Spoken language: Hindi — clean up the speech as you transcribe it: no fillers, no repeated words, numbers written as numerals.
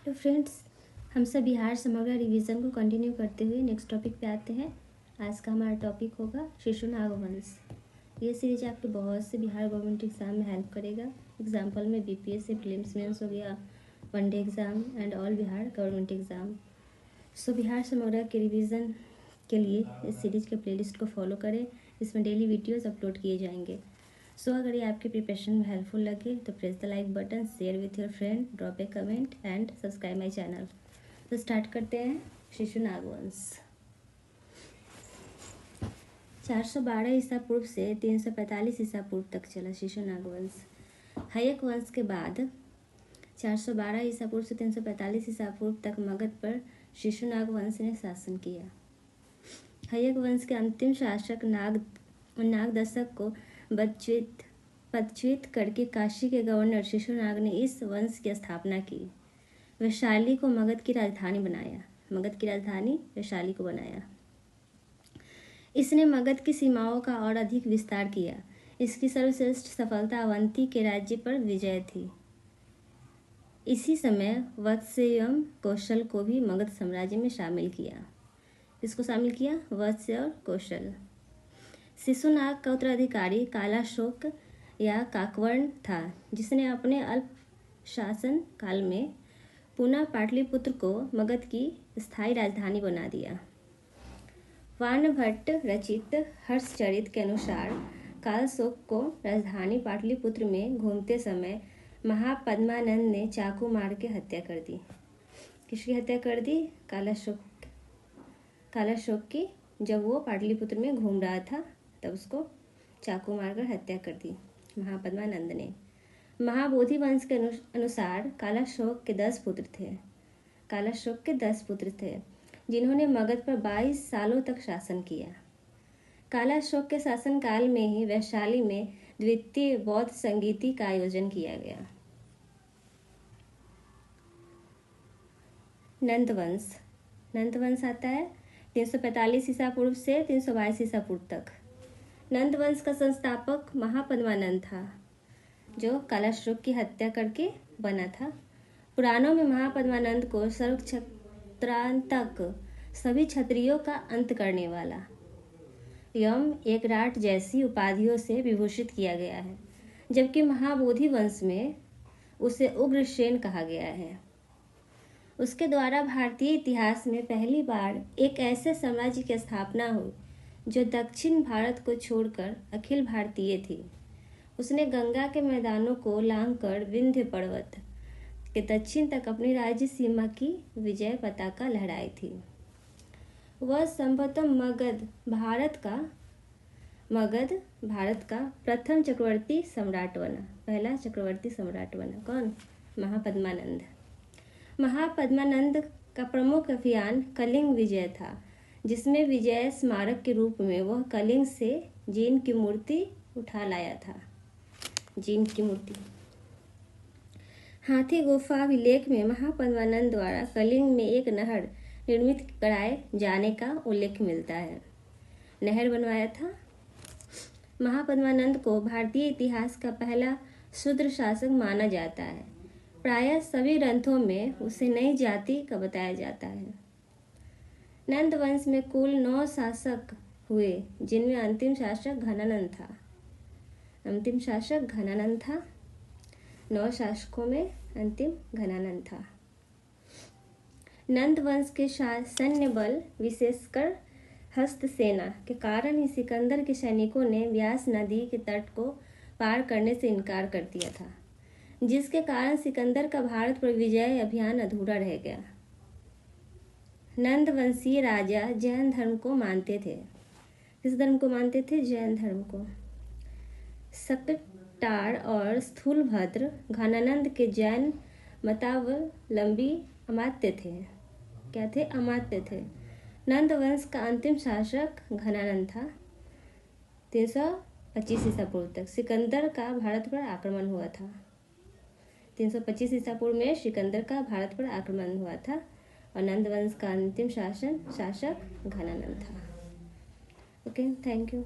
तो फ्रेंड्स, हम सब बिहार समग्र रिवीजन को कंटिन्यू करते हुए नेक्स्ट टॉपिक पे आते हैं। आज का हमारा टॉपिक होगा शिशुनाग वंश। ये सीरीज आपके बहुत से बिहार गवर्नमेंट एग्जाम में हेल्प करेगा। एग्जाम्पल में बीपीएससी प्रीलिम्स मेंस हो गया, one day exam and all Bihar government exam. So Bihar समग्र के रिवीजन के लिए इस सीरीज़ के प्लेलिस्ट को फॉलो करें। इसमें डेली वीडियोज़ अपलोड किए जाएंगे। सो अगर ये आपके प्रिपरेशन में हेल्पफुल लगे तो press the like button, share with your friend, drop A comment and subscribe my channel. तो स्टार्ट करते हैं। शिशुनाग वंश 412 ईसा पूर्व से 345 ईसा पूर्व तक चला। शिशुनाग वंश हयक वंश के बाद 412 ईसा पूर्व से 345 ईसा पूर्व तक मगध पर शिशुनाग वंश ने शासन किया। हयक वंश के अंतिम शासक नागदशक को पदच्युत करके काशी के गवर्नर शिशुनाग ने इस वंश की स्थापना की। वैशाली को मगध की राजधानी बनाया। मगध की राजधानी वैशाली को बनाया। इसने मगध की सीमाओं का और अधिक विस्तार किया। इसकी सर्वश्रेष्ठ सफलता अवंती के राज्य पर विजय थी। इसी समय वत्स एवं कौशल को भी मगध साम्राज्य में शामिल किया। इसको शामिल किया वत्स और कौशल। शिशुनाग का उत्तराधिकारी कालाशोक या काकवर्ण था, जिसने अपने अल्प शासन काल में पुनः पाटलिपुत्र को मगध की स्थायी राजधानी बना दिया। वार्णभट्ट रचित हर्षचरित के अनुसार कालशोक को राजधानी पाटलिपुत्र में घूमते समय महापद्मानंद ने चाकू मार के हत्या कर दी। किसकी हत्या कर दी? कालाशोक की। जब वो पाटलिपुत्र में घूम रहा था तब उसको चाकू मारकर हत्या कर दी महापद्मानंद ने। महाबोधि वंश के अनुसार कालाशोक के 10 पुत्र थे जिन्होंने मगध पर 22 सालों तक शासन किया। कालाशोक के शासनकाल में ही वैशाली में द्वितीय बौद्ध संगीति का आयोजन किया गया। नंद वंश आता है 345 ईसा पूर्व से 322 ईसा पूर्व तक। नंद वंश का संस्थापक महापद्मानंद था, जो कालाशोक की हत्या करके बना था। पुराणों में महापद्मानंद को सर्वक्षत्रांतक, सभी क्षत्रियों का अंत करने वाला, एवं एकराट जैसी उपाधियों से विभूषित किया गया है, जबकि महाबोधि वंश में उसे उग्रसेन कहा गया है। उसके द्वारा भारतीय इतिहास में पहली बार एक ऐसे साम्राज्य की स्थापना हुई जो दक्षिण भारत को छोड़कर अखिल भारतीय थी। उसने गंगा के मैदानों को लांघकर विंध्य पर्वत के दक्षिण तक अपनी राज्य सीमा की विजय पताका लहराई थी। वह संभवतः मगध भारत का प्रथम चक्रवर्ती सम्राट बना, पहला चक्रवर्ती सम्राट बना। कौन? महापद्मानंद। महापद्मानंद का प्रमुख अभियान कलिंग विजय था, जिसमें विजय स्मारक के रूप में वह कलिंग से जिन की मूर्ति उठा लाया था। जिन की मूर्ति। हाथी गुफा अभिलेख में महापद्मानंद द्वारा कलिंग में एक नहर निर्मित कराए जाने का उल्लेख मिलता है। नहर बनवाया था। महापद्मानंद को भारतीय इतिहास का पहला शूद्र शासक माना जाता है। प्रायः सभी ग्रंथों में उसे नई जाति का बताया जाता है। नंद वंश में कुल 9 शासक हुए, जिनमें अंतिम शासक घनानंद था। 9 शासकों में अंतिम घनानंद था। नंद वंश के सैन्य बल, विशेषकर हस्त सेना के कारण ही सिकंदर के सैनिकों ने व्यास नदी के तट को पार करने से इनकार कर दिया था, जिसके कारण सिकंदर का भारत पर विजय अभियान अधूरा रह गया। नंद वंशीय राजा जैन धर्म को मानते थे। किस धर्म को मानते थे? जैन धर्म को। शकटार और स्थूलभद्र घनानंद के जैन मतावलंबी अमात्य थे। क्या थे? अमात्य थे। नंद वंश का अंतिम शासक घनानंद था। 325 ईसा पूर्व तक सिकंदर का भारत पर आक्रमण हुआ था। 325 ईसा पूर्व में सिकंदर का भारत पर आक्रमण हुआ था और नंद वंश का अंतिम शासक घनानंद था। Okay, thank you.